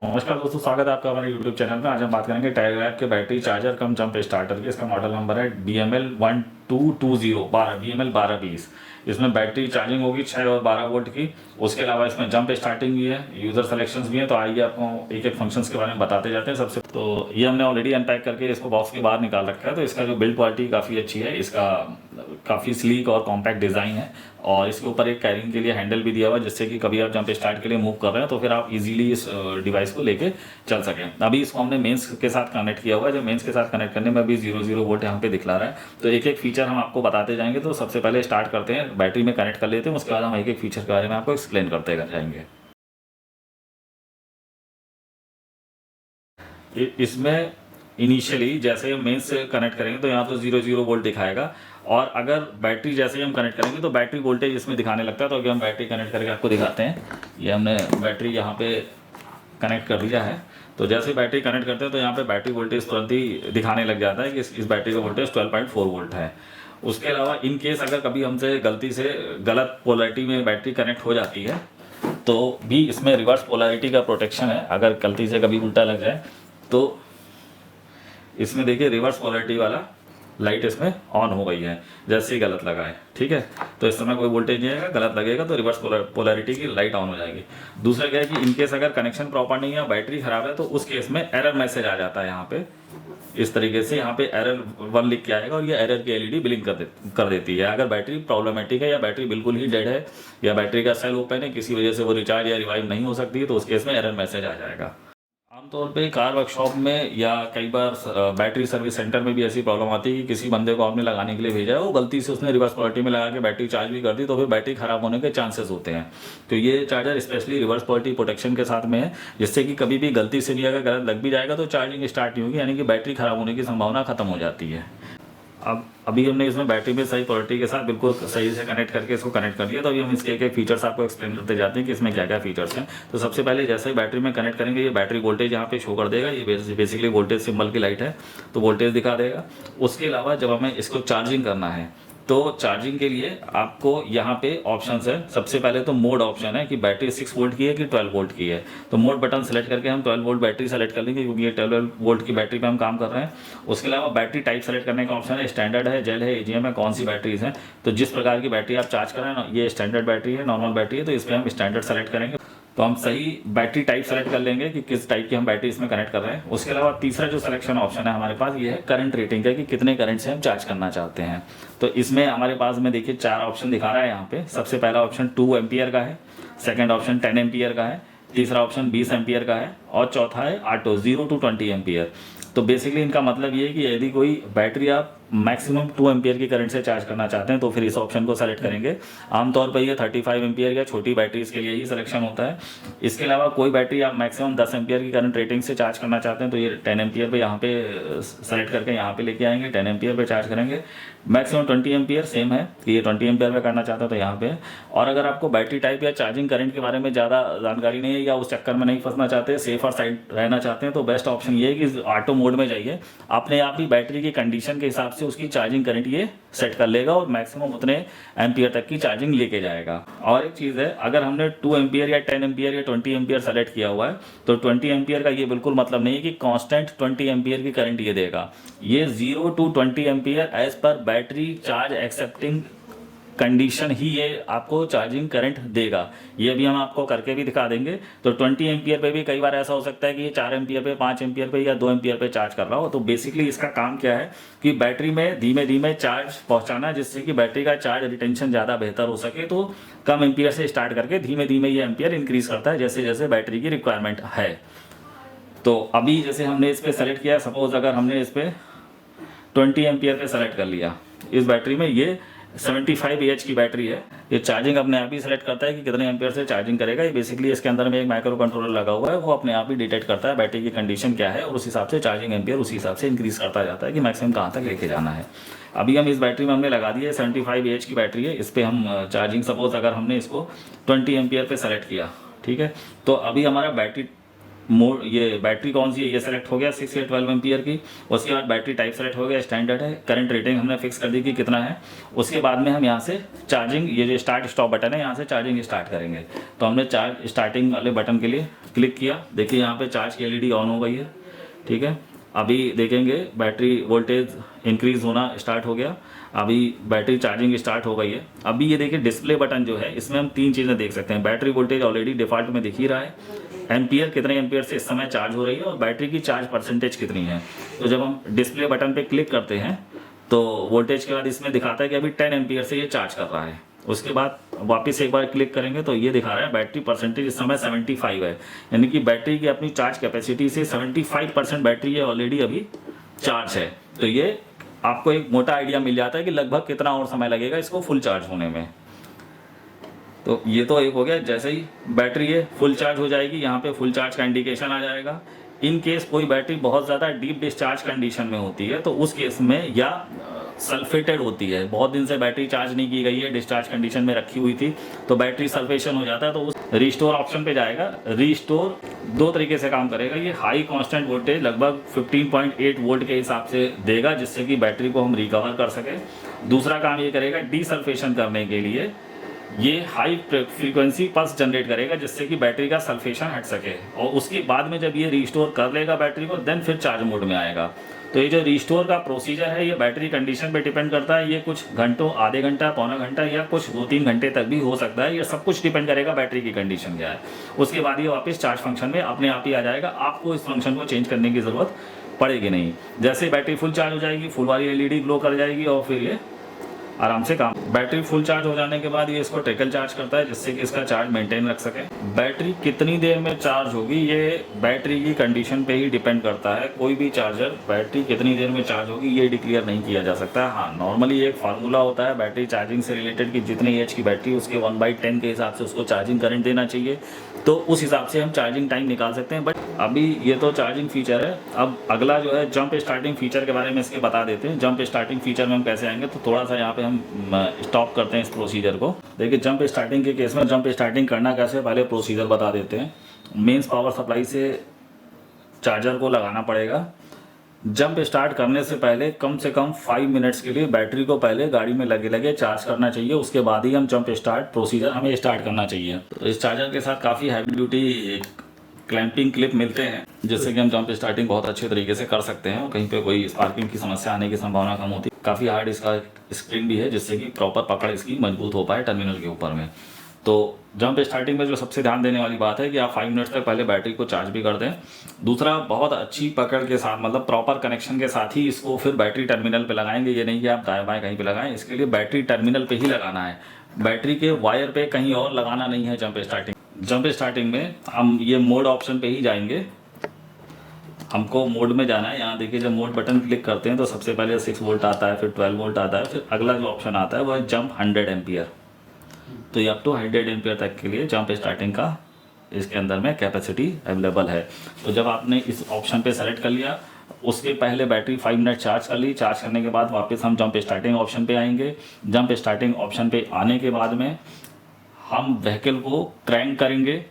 नमस्कार दोस्तों, स्वागत है आपका हमारे YouTube चैनल में। आज हम बात करेंगे टाइगर के बैटरी चार्जर कम जंप स्टार्टर की। इसका मॉडल नंबर है BML1220 BML1220। इसमें बैटरी चार्जिंग होगी 6 और 12 वोल्ट की। उसके अलावा इसमें जंप स्टार्टिंग भी है, यूज़र सिलेक्शंस भी है। तो आइए आपको एक एक फंक्शंस के बारे में बताते जाते हैं। सबसे तो ये हमने ऑलरेडी अनपैक करके इसको बॉक्स के बाहर निकाल रखा है। तो इसका जो बिल्ड क्वालिटी काफ़ी अच्छी है, इसका काफ़ी स्लीक और कॉम्पैक्ट डिज़ाइन है। और इसके ऊपर एक कैरिंग के लिए हैंडल भी दिया हुआ है, जिससे कि कभी आप जंप स्टार्ट के लिए मूव कर रहे हैं तो फिर आप इजीली इस डिवाइस को लेके चल सकें। अभी इसको हमने मेंस के साथ कनेक्ट किया हुआ है। जब मेंस के साथ कनेक्ट करने में अभी 0 वोल्ट यहाँ पे दिखला रहा है। तो एक एक फीचर हम आपको बताते जाएंगे। तो सबसे पहले स्टार्ट करते हैं, बैटरी में कनेक्ट कर लेते हैं, उसके बाद हम एक एक फीचर के बारे में आपको एक्सप्लेन करते जाएंगे। इसमें इनिशियली जैसे हम मेंस से कनेक्ट करेंगे तो यहाँ तो 0 वोल्ट दिखाएगा। और अगर बैटरी जैसे ही हम कनेक्ट करेंगे तो बैटरी वोल्टेज इसमें दिखाने लगता है। तो अभी हम बैटरी कनेक्ट करके आपको दिखाते हैं। ये हमने बैटरी यहाँ पे कनेक्ट कर दिया है। तो जैसे बैटरी कनेक्ट करते हैं तो यहाँ पे बैटरी वोल्टेज तुरंत ही दिखाने लग जाता है कि इस बैटरी का वोल्टेज 12.4 वोल्ट है। उसके अलावा इन केस अगर कभी हमसे गलती से गलत पोलैरिटी में बैटरी कनेक्ट हो जाती है तो भी इसमें रिवर्स पोलैरिटी का प्रोटेक्शन है। अगर गलती से कभी उल्टा लग जाए तो इसमें देखिए रिवर्स पोलैरिटी वाला लाइट इसमें ऑन हो गई है जैसे ही गलत लगा है। ठीक है, तो इस समय कोई वोल्टेज नहीं आएगा, गलत लगेगा तो रिवर्स पोलैरिटी की लाइट ऑन हो जाएगी। दूसरा क्या है कि इनकेस अगर कनेक्शन प्रॉपर नहीं है, बैटरी खराब है, तो उस केस में एरर मैसेज आ जाता है यहाँ पे। इस तरीके से यहाँ पे एरर 1 लिख के आएगा और ये एरर की एलईडी ब्लिंक कर देती है। अगर बैटरी प्रॉब्लमेटिक है या बैटरी बिल्कुल ही डेड है या बैटरी का सेल ओपन है, किसी वजह से वो रिचार्ज या रिवाइव नहीं हो सकती है, तो उस केस में एरर मैसेज आ जाएगा। आमतौर पे कार वर्कशॉप में या कई बार बैटरी सर्विस सेंटर में भी ऐसी प्रॉब्लम आती है कि किसी बंदे को आपने लगाने के लिए भेजा है, वो गलती से उसने रिवर्स पोलैरिटी में लगा के बैटरी चार्ज भी कर दी, तो फिर बैटरी खराब होने के चांसेस होते हैं। तो ये charger specially reverse polarity protection के साथ में है, जिससे कि कभी भी गलती से भी अगर गलत लग भी जाएगा तो चार्जिंग स्टार्ट नहीं होगी, यानी कि बैटरी खराब होने की संभावना खत्म हो जाती है। अब अभी हमने इसमें बैटरी में सही क्वालिटी के साथ बिल्कुल सही से कनेक्ट करके इसको कनेक्ट कर दिया। तो अभी हम इसके एक एक फीचर्स आपको एक्सप्लेन करते जाते हैं कि इसमें क्या क्या फीचर्स हैं। तो सबसे पहले जैसे ही बैटरी में कनेक्ट करेंगे, ये बैटरी वोल्टेज यहाँ पे शो कर देगा। ये बेसिकली वोल्टेज सिंबल की लाइट है, तो वोल्टेज दिखा देगा। उसके अलावा जब हमें इसको चार्जिंग करना है तो चार्जिंग के लिए आपको यहाँ पे ऑप्शंस है। सबसे पहले तो मोड ऑप्शन है कि बैटरी 6 वोल्ट की है कि 12 वोल्ट की है। तो मोड बटन सेलेक्ट करके हम 12 वोल्ट बैटरी सेलेक्ट कर लेंगे, क्योंकि ये 12 वोल्ट की बैटरी पे हम काम कर रहे हैं। उसके अलावा बैटरी टाइप सेलेक्ट करने का ऑप्शन है, स्टैंडर्ड है, जेल है, एजीएम है, कौन सी बैटरीज हैं। तो जिस प्रकार की बैटरी आप चार्ज कर रहे हैं ना, ये स्टैंडर्ड बैटरी है, नॉर्मल बैटरी है, तो इस पर हम स्टैंडर्ड सेलेक्ट करेंगे। तो हम सही बैटरी टाइप सेलेक्ट कर लेंगे कि किस टाइप की हम बैटरी इसमें कनेक्ट कर रहे हैं। उसके अलावा तीसरा जो सिलेक्शन ऑप्शन है हमारे पास, ये है करंट रेटिंग का, कि कितने करंट से हम चार्ज करना चाहते हैं। तो इसमें हमारे पास में देखिए 4 ऑप्शन दिखा रहा है यहाँ पे। सबसे पहला ऑप्शन 2 एम्पियर का है, सेकंड ऑप्शन 10 एम्पियर का है, तीसरा ऑप्शन 20 एम्पियर का है, और चौथा है ऑटो 0 to 20 एम्पियर। तो बेसिकली इनका मतलब ये है कि यदि कोई बैटरी आप मैक्सिमम 2 एम्पियर की करंट से चार्ज करना चाहते हैं तो फिर इस ऑप्शन को सेलेक्ट करेंगे। आमतौर पर ये 35 एम्पियर या छोटी बैटरीज के लिए ही सिलेक्शन होता है। इसके अलावा कोई बैटरी आप मैक्सिमम 10 एम्पियर की करंट रेटिंग से चार्ज करना चाहते हैं तो ये 10 एम्पियर पे यहाँ पे सेलेक्ट करके यहाँ पे लेके आएंगे, 10 एम्पियर पे चार्ज करेंगे। मैक्सिमम 20 एम्पियर सेम है कि ये 20 एम्पियर पे करना चाहते हैं तो यहाँ पे। और अगर आपको बैटरी टाइप या चार्जिंग करंट के बारे में ज़्यादा जानकारी नहीं है या उस चक्कर में नहीं फंसना चाहते, सेफर साइड रहना चाहते हैं, तो बेस्ट ऑप्शन ये है कि ऑटो मोड में जाइए। अपने आप ही बैटरी की कंडीशन के हिसाब से उसकी चार्जिंग करंट ये सेट कर लेगा और मैक्सिमम उतने एम्पियर तक की चार्जिंग लेके जाएगा। और एक चीज़ है, अगर हमने 2 एम्पियर या 10 एम्पियर या 20 एम्पियर सेलेक्ट किया हुआ है तो 20 एम्पियर का ये बिल्कुल मतलब नहीं है कि कांस्टेंट 20 एम्पियर की करंट ये देगा। ये 0 to 20 एम्पियर एज पर बैटरी चार्ज एक्सेप्टिंग कंडीशन ही ये आपको चार्जिंग करंट देगा। ये भी हम आपको करके भी दिखा देंगे। तो 20 एम्पियर पे भी कई बार ऐसा हो सकता है कि ये 4 एम्पियर पे, 5 एम्पियर पे या 2 एम्पियर पे चार्ज कर रहा हो। तो बेसिकली इसका काम क्या है कि बैटरी में धीमे धीमे चार्ज पहुंचाना, जिससे कि बैटरी का चार्ज रिटेंशन ज़्यादा बेहतर हो सके। तो कम एम्पियर से स्टार्ट करके धीमे धीमे ये एम्पियर इंक्रीज करता है जैसे जैसे बैटरी की रिक्वायरमेंट है। तो अभी जैसे हमने इस पर सेलेक्ट किया, सपोज अगर हमने इस पर 20 एम्पियर पे सेलेक्ट कर लिया, इस बैटरी में ये 75 AH की बैटरी है। ये चार्जिंग अपने आप ही सेलेक्ट करता है कि कितने एम्पियर से चार्जिंग करेगा। ये बेसिकली इसके अंदर में एक माइक्रो कंट्रोलर लगा हुआ है, वो अपने आप ही डिटेक्ट करता है बैटरी की कंडीशन क्या है और उस हिसाब से चार्जिंग एम्पियर उसी हिसाब से इंक्रीज करता जाता है कि मैक्सिमम कहाँ तक लेके जाना है। अभी हम इस बैटरी में हमने लगा दी है 75 AH की बैटरी है। इस पर हम चार्जिंग, सपोज अगर हमने इसको 20 एम्पियर पे सेलेक्ट किया, ठीक है, तो अभी हमारा बैटरी मोड, ये बैटरी कौन सी है ये सेलेक्ट हो गया 6 या 12 एम्पियर की। उसके बाद बैटरी टाइप सेलेक्ट हो गया, स्टैंडर्ड है, करंट रेटिंग हमने फिक्स कर दी कि कितना है। उसके बाद में हम यहाँ से चार्जिंग, ये जो स्टार्ट स्टॉप बटन है यहाँ से चार्जिंग स्टार्ट करेंगे। तो हमने चार्ज स्टार्टिंग वाले बटन के लिए क्लिक किया, देखिए यहाँ पे चार्ज की एलईडी ऑन हो गई है, ठीक है। अभी देखेंगे बैटरी वोल्टेज इंक्रीज होना स्टार्ट हो गया, अभी बैटरी चार्जिंग स्टार्ट हो गई है। अभी ये देखिए डिस्प्ले बटन जो है इसमें हम 3 चीज़ें देख सकते हैं। बैटरी वोल्टेज ऑलरेडी डिफ़ॉल्ट में दिख ही रहा है, एम्पियर कितने एम्पियर से इस समय चार्ज हो रही है और बैटरी की चार्ज परसेंटेज कितनी है। तो जब हम डिस्प्ले बटन पे क्लिक करते हैं तो वोल्टेज के बाद इसमें दिखाता है कि अभी 10 एम्पियर से ये चार्ज कर रहा है। उसके बाद वापस एक बार क्लिक करेंगे तो ये दिखा रहा है बैटरी परसेंटेज इस समय 75 है, यानी कि बैटरी की अपनी चार्ज कैपेसिटी से 75% बैटरी है ऑलरेडी अभी चार्ज है। तो ये आपको एक मोटा आइडिया मिल जाता है कि लगभग कितना और समय लगेगा इसको फुल चार्ज होने में। तो ये तो एक हो गया, जैसे ही बैटरी ये फुल चार्ज हो जाएगी यहाँ पे फुल चार्ज का इंडिकेशन आ जाएगा। इन केस कोई बैटरी बहुत ज़्यादा डीप डिस्चार्ज कंडीशन में होती है तो उस केस में, या सल्फेटेड होती है, बहुत दिन से बैटरी चार्ज नहीं की गई है, डिस्चार्ज कंडीशन में रखी हुई थी तो बैटरी सल्फेशन हो जाता है, तो उस रिस्टोर ऑप्शन पे जाएगा। रिस्टोर 2 तरीके से काम करेगा, ये हाई कांस्टेंट वोल्टेज लगभग 15.8 वोल्ट के हिसाब से देगा जिससे कि बैटरी को हम रिकवर कर सकें। दूसरा काम ये करेगा डीसल्फेशन करने के लिए, ये हाई फ्रीक्वेंसी पल्स जनरेट करेगा जिससे कि बैटरी का सल्फेशन हट सके, और उसके बाद में जब ये रिस्टोर कर लेगा बैटरी को देन फिर चार्ज मोड में आएगा। तो ये जो रिस्टोर का प्रोसीजर है ये बैटरी कंडीशन पे डिपेंड करता है, ये कुछ घंटों, आधे घंटा, पौना घंटा या कुछ 2-3 घंटे तक भी हो सकता है, ये सब कुछ डिपेंड करेगा बैटरी की कंडीशन क्या है। उसके बाद ये वापस चार्ज फंक्शन में अपने आप ही आ जाएगा, आपको इस फंक्शन को चेंज करने की ज़रूरत पड़ेगी नहीं। जैसे बैटरी फुल चार्ज हो जाएगी फुल वाली एलईडी ग्लो कर जाएगी और फिर ये आराम से काम। बैटरी फुल चार्ज हो जाने के बाद ये इसको ट्रिकल चार्ज करता है जिससे कि इसका चार्ज मेंटेन रख सके। बैटरी कितनी देर में चार्ज होगी ये बैटरी की कंडीशन पे ही डिपेंड करता है। कोई भी चार्जर बैटरी कितनी देर में चार्ज होगी ये डिक्लेयर नहीं किया जा सकता। हाँ, नॉर्मली एक फार्मूला होता है बैटरी चार्जिंग से रिलेटेड कि जितनी एच की बैटरी उसके 1/10 के हिसाब से उसको चार्जिंग करंट देना चाहिए, तो उस हिसाब से हम चार्जिंग टाइम निकाल सकते हैं। बट अभी ये तो चार्जिंग फीचर है, अब अगला जो है जंप स्टार्टिंग फीचर के बारे में इसके बता देते हैं। जंप स्टार्टिंग फीचर में हम कैसे आएंगे, तो थोड़ा सा यहाँ पे हम स्टॉप करते हैं इस प्रोसीजर को। देखिए जंप स्टार्टिंग के केस में जंप स्टार्टिंग करना कैसे, पहले प्रोसीजर बता देते हैं। मेंस पावर सप्लाई से चार्जर को लगाना पड़ेगा। जंप स्टार्ट करने से पहले कम से कम 5 मिनट्स के लिए बैटरी को पहले गाड़ी में लगे लगे चार्ज करना चाहिए, उसके बाद ही हम जंप स्टार्ट प्रोसीजर हमें स्टार्ट करना चाहिए। तो इस चार्जर के साथ काफ़ी हैवी ड्यूटी क्लैंपिंग क्लिप मिलते हैं जिससे कि हम जंप स्टार्टिंग बहुत अच्छे तरीके से कर सकते हैं और कहीं पे कोई स्पार्किंग की समस्या आने की संभावना कम होती है। काफ़ी हार्ड इसका स्क्रीन भी है जिससे कि प्रॉपर पकड़ इसकी मजबूत हो पाए टर्मिनल के ऊपर में। तो जंप स्टार्टिंग में जो सबसे ध्यान देने वाली बात है कि आप 5 मिनट्स तक पहले बैटरी को चार्ज भी कर दें। दूसरा, बहुत अच्छी पकड़ के साथ, मतलब प्रॉपर कनेक्शन के साथ ही इसको फिर बैटरी टर्मिनल पे लगाएंगे। ये नहीं कि आप दाएं बाएं कहीं पे लगाएं, इसके लिए बैटरी टर्मिनल पे ही लगाना है, बैटरी के वायर पे कहीं और लगाना नहीं है। जंप स्टार्टिंग में हम ये मोड ऑप्शन पे ही जाएंगे, हमको मोड में जाना है। यहाँ देखिए जब मोड बटन क्लिक करते हैं तो सबसे पहले 6 वोल्ट आता है, फिर 12 वोल्ट आता है, फिर अगला जो ऑप्शन आता है वो है जंप 100 एम्पियर। तो ये अप टू 100 एम्पियर तक के लिए जंप स्टार्टिंग का इसके अंदर में कैपेसिटी अवेलेबल है। तो जब आपने इस ऑप्शन पे सेलेक्ट कर लिया, उसके पहले बैटरी 5 मिनट चार्ज कर ली, चार्ज करने के बाद वापस हम जंप स्टार्टिंग ऑप्शन पे आएंगे। जंप स्टार्टिंग ऑप्शन पे आने के बाद में हम व्हीकल को क्रैंक करेंगे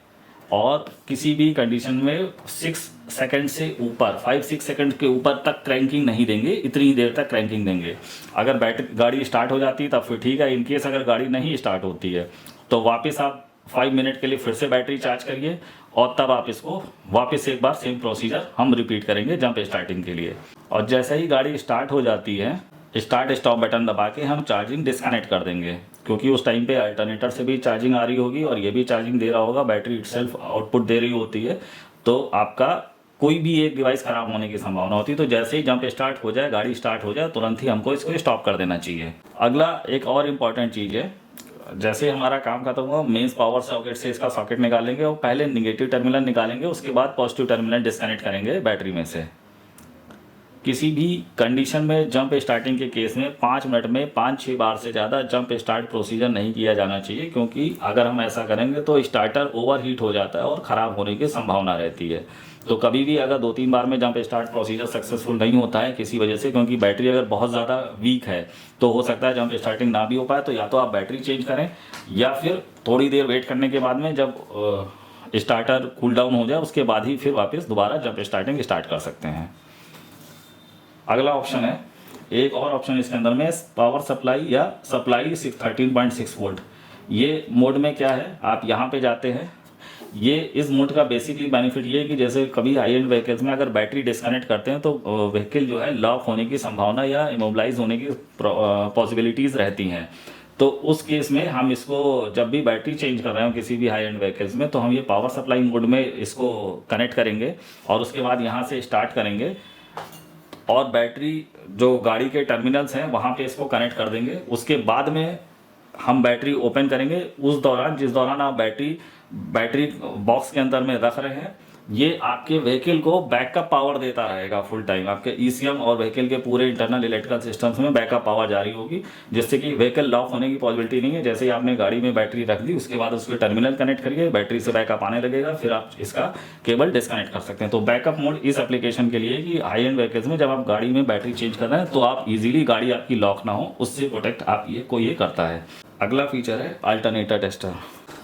और किसी भी कंडीशन में 6 सेकंड से ऊपर, 5-6 सेकंड के ऊपर तक क्रैंकिंग नहीं देंगे, इतनी ही देर तक क्रैंकिंग देंगे। अगर बैटरी गाड़ी स्टार्ट हो जाती है तब फिर ठीक है, इनकेस अगर गाड़ी नहीं स्टार्ट होती है तो वापस आप 5 मिनट के लिए फिर से बैटरी चार्ज करिए और तब आप इसको वापस एक बार सेम प्रोसीजर हम रिपीट करेंगे जंप स्टार्टिंग के लिए। और जैसे ही गाड़ी स्टार्ट हो जाती है, स्टार्ट स्टॉप बटन दबा के हम चार्जिंग डिस्कनेक्ट कर देंगे, क्योंकि उस टाइम पे अल्टरनेटर से भी चार्जिंग आ रही होगी और ये भी चार्जिंग दे रहा होगा, बैटरी इटसेल्फ आउटपुट दे रही होती है, तो आपका कोई भी एक डिवाइस खराब होने की संभावना होती है। तो जैसे ही जंप स्टार्ट हो जाए, गाड़ी स्टार्ट हो जाए, तुरंत ही हमको इसको स्टॉप कर देना चाहिए। अगला एक और इम्पॉर्टेंट चीज़ है, जैसे हमारा काम खत्म हुआ मेंस पावर सॉकेट से इसका सॉकेट निकालेंगे और पहले निगेटिव टर्मिनल निकालेंगे, उसके बाद पॉजिटिव टर्मिनल डिस्कनेक्ट करेंगे बैटरी में से। किसी भी कंडीशन में जंप स्टार्टिंग के केस में 5 मिनट में 5-6 बार से ज़्यादा जंप स्टार्ट प्रोसीजर नहीं किया जाना चाहिए, क्योंकि अगर हम ऐसा करेंगे तो स्टार्टर ओवरहीट हो जाता है और ख़राब होने की संभावना रहती है। तो कभी भी अगर 2-3 बार में जंप स्टार्ट प्रोसीजर सक्सेसफुल नहीं होता है किसी वजह से, क्योंकि बैटरी अगर बहुत ज़्यादा वीक है तो हो सकता है जंप स्टार्टिंग ना भी हो पाए, तो या तो आप बैटरी चेंज करें या फिर थोड़ी देर वेट करने के बाद में जब स्टार्टर कूल डाउन हो जाए उसके बाद ही फिर वापस दोबारा जंप स्टार्टिंग स्टार्ट कर सकते हैं। अगला ऑप्शन है, एक और ऑप्शन इसके अंदर में पावर सप्लाई या सप्लाई 13.6 वोल्ट। ये मोड में क्या है, आप यहाँ पे जाते हैं। ये इस मोड का बेसिकली बेनिफिट ये है कि जैसे कभी हाई एंड व्हीकल्स में अगर बैटरी डिस्कनेक्ट करते हैं तो व्हीकल जो है लॉक होने की संभावना या इमोबलाइज होने की पॉसिबिलिटीज़ रहती हैं। तो उस केस में हम इसको जब भी बैटरी चेंज कर रहे हो किसी भी हाई एंड व्हीकल्स में, तो हम ये पावर सप्लाई मोड में इसको कनेक्ट करेंगे और उसके बाद यहाँ से स्टार्ट करेंगे और बैटरी जो गाड़ी के टर्मिनल्स हैं वहाँ पे इसको कनेक्ट कर देंगे। उसके बाद में हम बैटरी ओपन करेंगे। उस दौरान जिस दौरान आप बैटरी बॉक्स के अंदर में रख रहे हैं, ये आपके व्हीकल को बैकअप पावर देता रहेगा फुल टाइम। आपके ईसीएम और व्हीकल के पूरे इंटरनल इलेक्ट्रिकल सिस्टम्स में बैकअप पावर जारी होगी, जिससे कि व्हीकल लॉक होने की पॉसिबिलिटी नहीं है। जैसे ही आपने गाड़ी में बैटरी रख दी उसके बाद उसके टर्मिनल कनेक्ट करिए, बैटरी से बैकअप आने लगेगा, फिर आप इसका केबल डिस्कनेक्ट कर सकते हैं। तो बैकअप मोड इस एप्लीकेशन के लिए कि हाई एंड व्हीकल्स में जब आप गाड़ी में बैटरी चेंज कर रहे हैं तो आप इजीली गाड़ी आपकी लॉक ना हो, उससे प्रोटेक्ट आप ये करता है। अगला फीचर है अल्टरनेटर टेस्टर।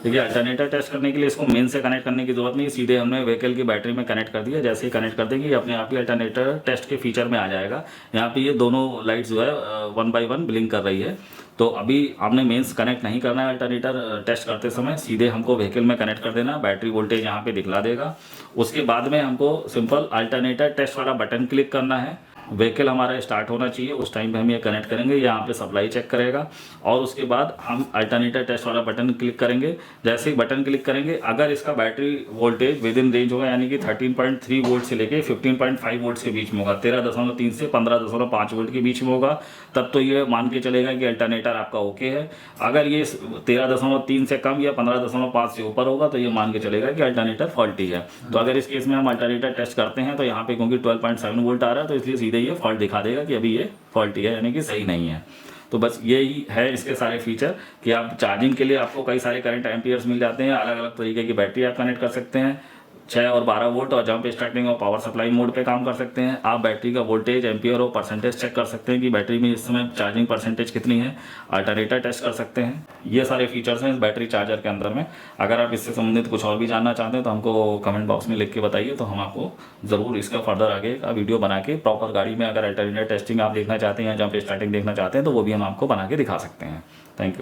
देखिए, अल्टरनेटर टेस्ट करने के लिए इसको मेन से कनेक्ट करने की जरूरत नहीं, सीधे हमने व्हीकल की बैटरी में कनेक्ट कर दिया। जैसे ही कनेक्ट कर देंगे ये अपने आप ही अल्टरनेटर टेस्ट के फीचर में आ जाएगा। यहाँ पे ये दोनों लाइट्स जो है 1 by 1 ब्लिंक कर रही है। तो अभी हमने मेंस कनेक्ट नहीं करना है अल्टरनेटर टेस्ट करते समय, सीधे हमको व्हीकल में कनेक्ट कर देना, बैटरी वोल्टेज यहाँ पे दिखला देगा। उसके बाद में हमको सिंपल अल्टरनेटर टेस्ट वाला बटन क्लिक करना है। व्हीकल हमारा स्टार्ट होना चाहिए, उस टाइम पे हम ये कनेक्ट करेंगे, यहाँ पे सप्लाई चेक करेगा और उसके बाद हम अल्टरनेटर टेस्ट वाला बटन क्लिक करेंगे। जैसे ही बटन क्लिक करेंगे, अगर इसका battery voltage with in range होगा, यानी कि 13.3 वोल्ट से लेके 15.5 वोल्ट के बीच में होगा, 13.3 से 15.5 वोल्ट के बीच में होगा, तब तो ये मान के चलेगा कि अल्टरनेटर आपका ओके है। अगर ये 13.3 से कम या 15.5 से ऊपर होगा तो ये मान के चलेगा कि अल्टरनेटर फॉल्टी है। तो अगर इस केस में हम अल्टरनेटर टेस्ट करते हैं तो यहाँ पे क्योंकि 12.7 वोल्ट आ रहा है तो इसलिए सीधे ये फॉल्ट दिखा देगा कि अभी ये फॉल्टी है, यानी कि सही नहीं है। तो बस यही है इसके सारे फीचर कि आप चार्जिंग के लिए आपको कई सारे करंट एम्पियर्स मिल जाते हैं, अलग अलग तरीके की बैटरी आप कनेक्ट कर सकते हैं, 6 और 12 वोल्ट और जंप स्टार्टिंग और पावर सप्लाई मोड पे काम कर सकते हैं। आप बैटरी का वोल्टेज एम्पियर और परसेंटेज चेक कर सकते हैं कि बैटरी में इस समय चार्जिंग परसेंटेज कितनी है, अल्टरनेटर टेस्ट कर सकते हैं। ये सारे फीचर्स हैं इस बैटरी चार्जर के अंदर में। अगर आप इससे संबंधित कुछ और भी जानना चाहते हैं तो हमको कमेंट बॉक्स में लिख के बताइए, तो हम आपको ज़रूर इसका फर्दर आगे का वीडियो बना के प्रॉपर गाड़ी में अगर अल्टरनेटर टेस्टिंग आप देखना चाहते हैं या जंप स्टार्टिंग देखना चाहते हैं तो वो भी हम आपको बना के दिखा सकते हैं। Thank you.